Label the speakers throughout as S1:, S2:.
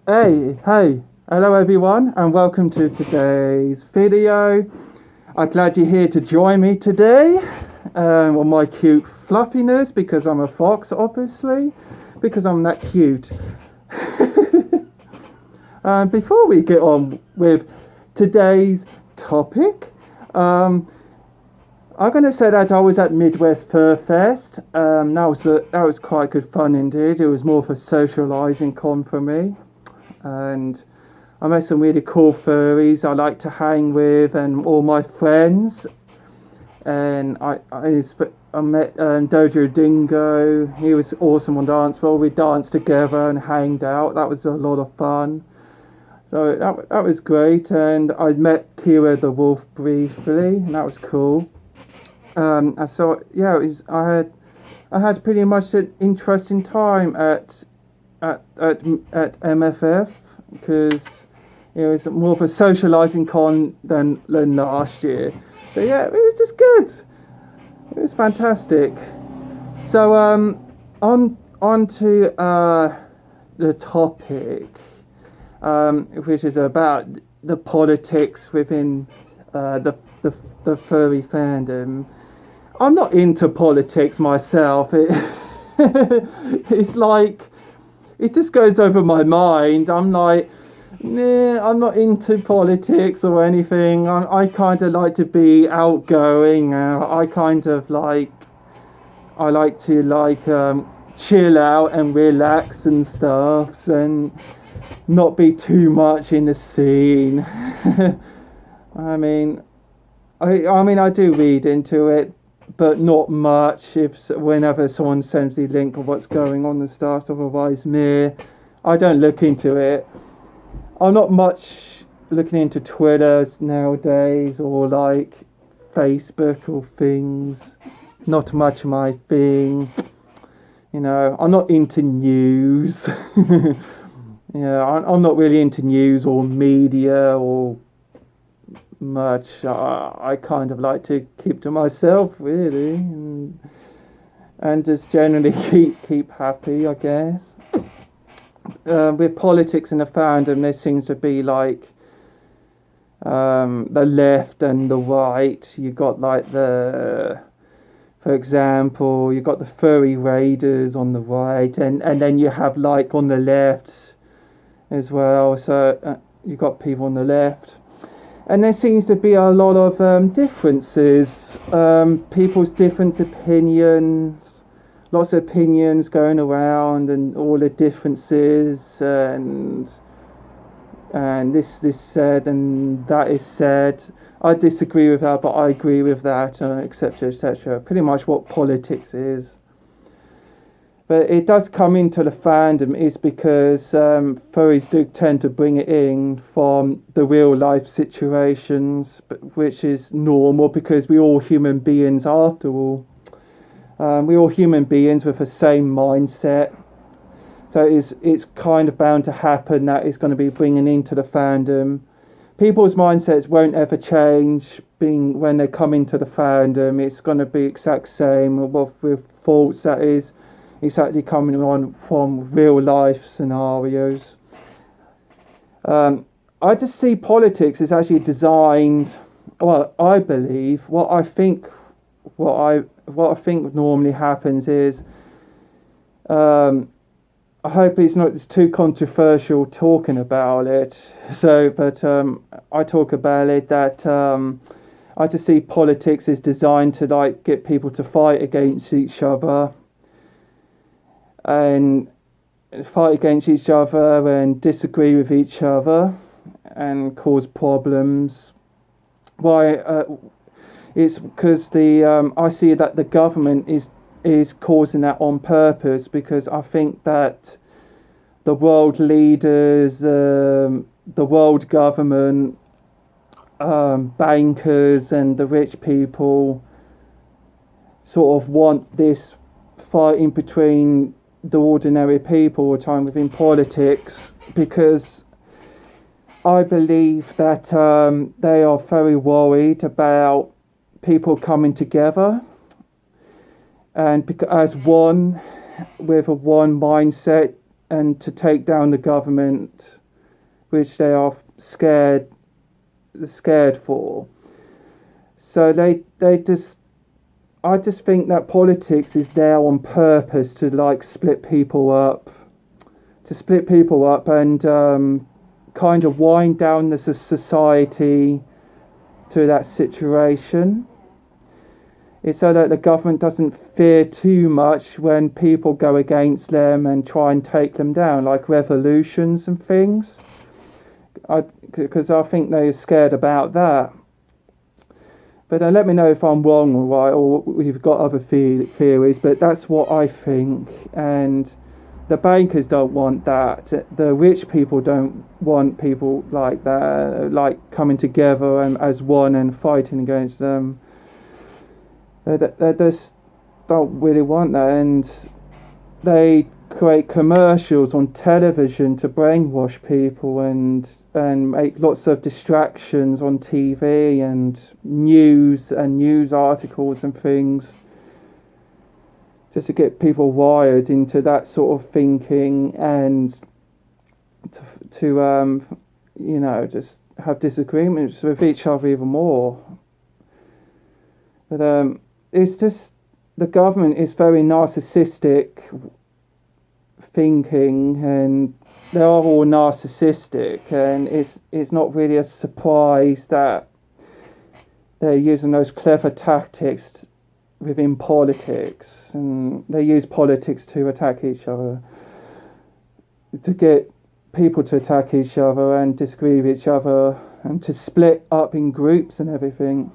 S1: Hello everyone, and welcome to today's video. I'm glad you're here to join me today on my cute fluffiness, because I'm a fox, obviously, because I'm that cute. Before we get on with today's topic, I'm going to say that I was at Midwest Fur Fest. That was quite good fun indeed. It was more of a socialising con for me, and I met some really cool furries I like to hang with, and all my friends. And I met Dojo Dingo. He was awesome on dance floor. We danced together and hanged out. That was a lot of fun. So that was great. And I met Kira the wolf briefly, and that was cool. I had pretty much an interesting time at MFF, because it was more of a socialising con than last year. So yeah, it was just good. It was fantastic. So on to the topic, which is about the politics within the furry fandom. I'm not into politics myself. It's like, it just goes over my mind. I'm like, nah, I'm not into politics or anything. I kind of like to be outgoing. I like to chill out and relax and stuff, and not be too much in the scene. I mean, I do read into it, but not much. Whenever someone sends the link of what's going on and stuff, otherwise I don't look into it. I'm not much looking into Twitter nowadays, or like Facebook or things. Not much my thing. You know, I'm not into news. I'm not really into news or media or much. I kind of like to keep to myself, really, and just generally keep happy, I guess. With politics in the fandom, there seems to be like the left and the right. You got like for example, you got the furry raiders on the right, and then you have like on the left as well. So you got people on the left. And there seems to be a lot of differences, people's different opinions, lots of opinions going around, and all the differences, and this is said and that is said. I disagree with that, but I agree with that, etc., etc. Pretty much what politics is. But it does come into the fandom is because furries do tend to bring it in from the real life situations, which is normal because we're all human beings after all. We're all human beings with the same mindset. So it's kind of bound to happen that it's going to be bringing into the fandom. People's mindsets won't ever change when they come into the fandom. It's going to be exact same with thoughts that is exactly coming on from real life scenarios. I just see politics is actually designed. Well, I believe what I think normally happens is. I hope it's too controversial talking about it. So, but I talk about it that I just see politics is designed to like get people to fight against each other. And fight against each other and disagree with each other and cause problems. Why? It's because I see that the government is causing that on purpose, because I think that the world leaders, the world government, bankers and the rich people sort of want this fighting between the ordinary people all the time within politics, because I believe that they are very worried about people coming together and as one, with a one mindset, and to take down the government, which they are scared for. So I just think that politics is there on purpose to like split people up and kind of wind down the society to that situation. It's so that the government doesn't fear too much when people go against them and try and take them down, like revolutions and things. Because I think they're scared about that. But let me know if I'm wrong or right, or you've got other theories. But that's what I think. And the bankers don't want that. The rich people don't want people like that, like coming together and as one and fighting against them. They just don't really want that, and they create commercials on television to brainwash people and make lots of distractions on TV and news articles and things, just to get people wired into that sort of thinking and to just have disagreements with each other even more. But it's just the government is very narcissistic thinking, and they are all narcissistic, and it's not really a surprise that they're using those clever tactics within politics, and they use politics to attack each other, to get people to attack each other and disagree with each other and to split up in groups and everything.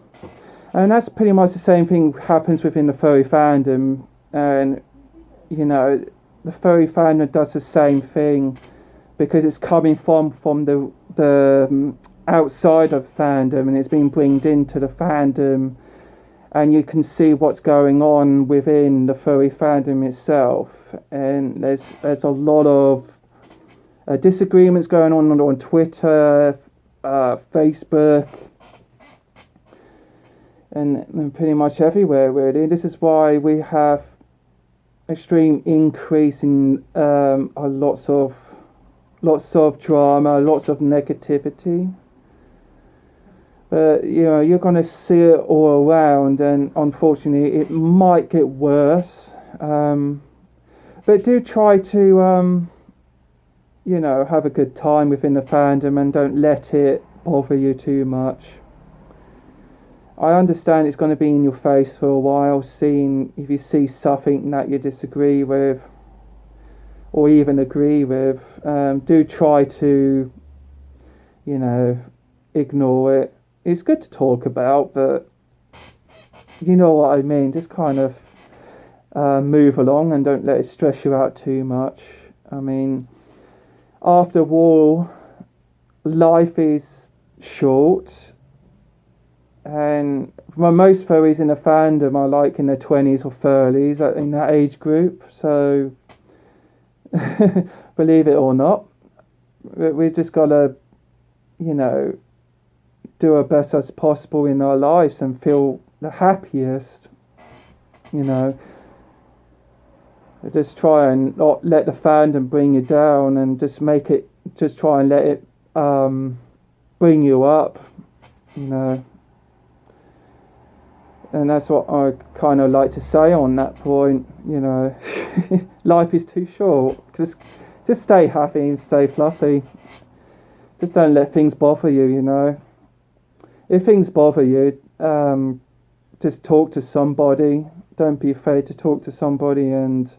S1: And that's pretty much the same thing happens within the furry fandom. And the furry fandom does the same thing because it's coming from the outside of fandom, and it's being brought into the fandom, and you can see what's going on within the furry fandom itself. And there's a lot of disagreements going on Twitter, Facebook, and pretty much everywhere, really. This is why we have extreme increase in lots of drama, lots of negativity. But you're going to see it all around, and unfortunately, it might get worse. But do try to have a good time within the fandom and don't let it bother you too much. I understand it's going to be in your face for a while, if you see something that you disagree with or even agree with. Do try to, ignore it. It's good to talk about, but you know what I mean. Just kind of move along and don't let it stress you out too much. I mean, after all, life is short. And most furries in the fandom are like in their 20s or 30s, in that age group. So, believe it or not, we've just got to, do our best as possible in our lives and feel the happiest. Just try and not let the fandom bring you down, and just try and let it bring you up. And that's what I kind of like to say on that point. Life is too short. Just stay happy and stay fluffy. Just don't let things bother you. If things bother you, just talk to somebody. Don't be afraid to talk to somebody and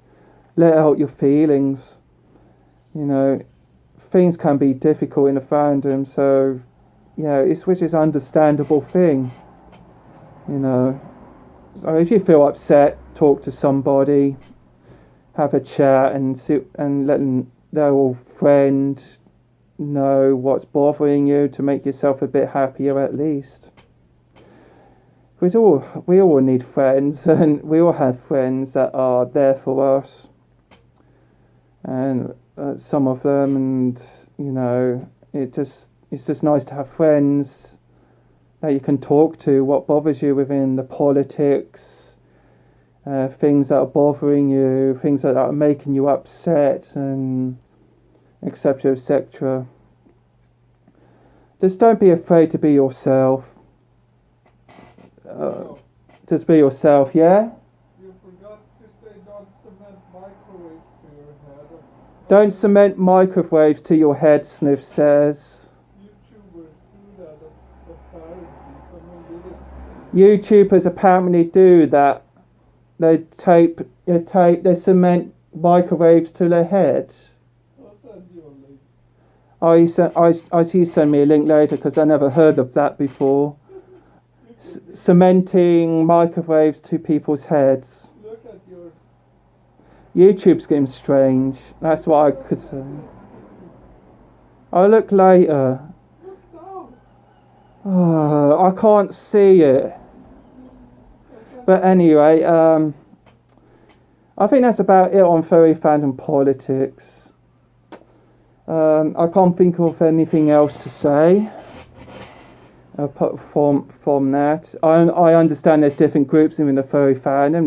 S1: let out your feelings. Things can be difficult in the fandom, so which is an understandable thing. So if you feel upset, talk to somebody, have a chat, and let their old friend know what's bothering you to make yourself a bit happier at least. Because we all need friends, and we all have friends that are there for us, and some of them, and it's just nice to have friends that you can talk to what bothers you within the politics things that are bothering you, things that are making you upset, and etc. etc. Just don't be afraid to be yourself. Just be yourself, yeah?
S2: You forgot to say don't cement microwaves to your head.
S1: Don't cement microwaves to your head, Sniff says.
S2: YouTubers do that apparently. Someone did it.
S1: YouTubers apparently do that. They cement microwaves to their head.
S2: I'll send you a link.
S1: You send me a link later because I never heard of that before. Cementing microwaves to people's heads.
S2: Look at your...
S1: YouTube's getting strange. That's what I could say. I'll look later.
S2: Look down.
S1: Oh, I can't see it. But anyway, I think that's about it on Furry Fandom Politics. I can't think of anything else to say apart from that. I understand there's different groups within the Furry Fandom,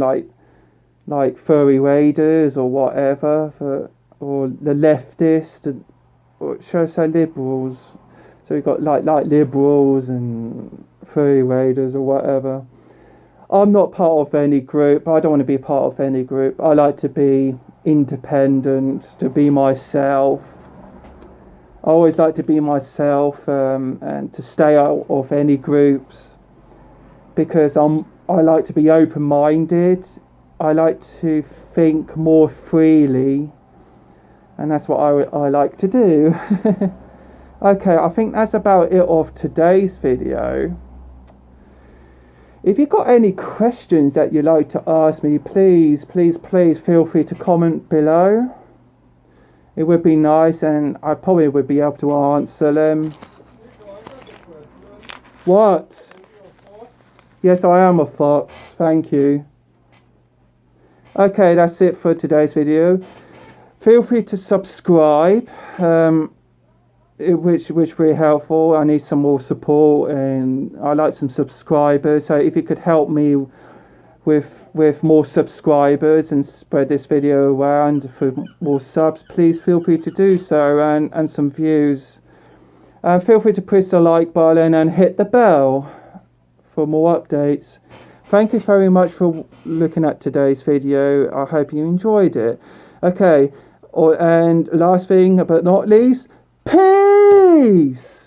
S1: like Furry Raiders or whatever, or the leftists, or should I say liberals? So you've got like liberals and Furry Raiders or whatever. I'm not part of any group. I don't want to be part of any group. I like to be independent, to be myself. I always like to be myself and to stay out of any groups because I like to be open-minded. I like to think more freely, and that's what I like to do. Okay, I think that's about it of today's video. If you've got any questions that you'd like to ask me, please feel free to comment below. It would be nice, and I probably would be able to answer them. What? Yes, I am a fox. Thank you. Okay, that's it for today's video. Feel free to subscribe, which would be helpful. I need some more support, and I like some subscribers. So if you could help me with more subscribers and spread this video around for more subs, please feel free to do so, and some views. Feel free to press the like button and hit the bell for more updates. Thank you very much for looking at today's video. I hope you enjoyed it. Okay, and last thing but not least, peace!